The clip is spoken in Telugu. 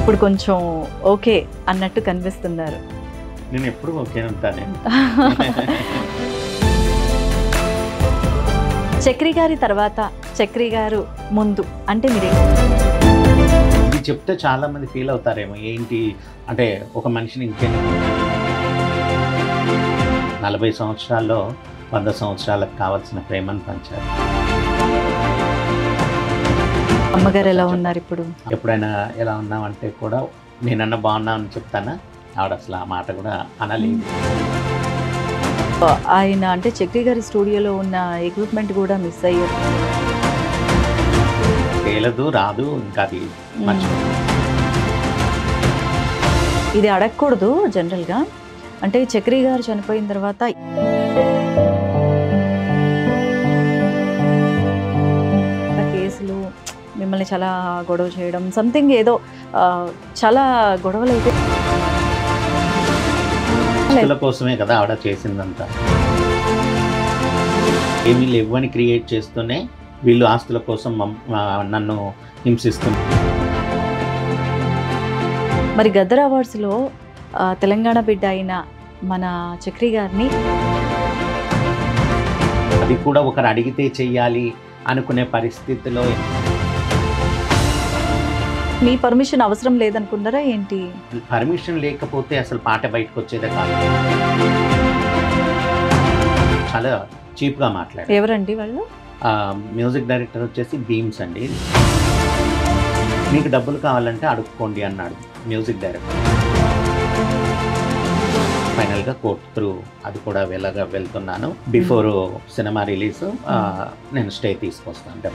ఇప్పుడు కొంచెం ఓకే అన్నట్టు కనిపిస్తున్నారు. నేను ఎప్పుడు ఓకే ఉంటాను. చక్రి గారి తర్వాత చక్రి గారు ముందు అంటే మీరు ఇది చెప్తే చాలా మంది ఫీల్ అవుతారేమో, ఏంటి అంటే ఒక మనిషిని ఇంకేం 40 సంవత్సరాల్లో 100 సంవత్సరాలకు కావాల్సిన ప్రేమను పంచారు. అమ్మగారు ఎలా ఉన్నారు ఇప్పుడు? ఎప్పుడైనా ఎలా ఉన్నామంటే కూడా నేనన్నా బాగున్నా అని చెప్తానా, ఆవిడ అసలు ఆ మాట కూడా అనలేదు. ఆయన అంటే చక్రి గారి స్టూడియోలో ఉన్న ఎక్విప్మెంట్ కూడా మిస్ అయ్యారు. తేలదు, రాదు, ఇంకా అది ఇది అడగకూడదు జనరల్గా. అంటే చక్రి గారు చనిపోయిన తర్వాత కేసులు, మిమ్మల్ని చాలా గొడవ చేయడం, సంథింగ్ ఏదో చాలా గొడవలు అయితే ఆస్తుల కోసమే కదా ఆవిడ చేసిందంతా. ఏమీ లేవని క్రియేట్ చేస్తూనే వీళ్ళు ఆస్తుల కోసం నన్ను హింసిస్తున్నారు. మరి గద్దర్ అవార్డ్స్లో తెలంగాణ బిడ్డ అయిన మన చక్రి గారిని అది కూడా ఒకరు అడిగితే చెయ్యాలి అనుకునే పరిస్థితిలో మీ పర్మిషన్ అవసరం లేదనుకున్నారా ఏంటి? పర్మిషన్ లేకపోతే అసలు పాట బయటకు వచ్చేదే కాదు. చాలా చీప్గా మాట్లాడారు. ఎవరండి వాళ్ళు? మ్యూజిక్ డైరెక్టర్ వచ్చేసి బీమ్స్ అండి. మీకు డబ్బులు కావాలంటే అడుక్కోండి అన్నాడు మ్యూజిక్ డైరెక్టర్. ఫైనల్గా కోర్ట్ త్రూ అది కూడా వెళ్తున్నాను. బిఫోర్ సినిమా రిలీజ్ నేను స్టే తీసుకొస్తాను.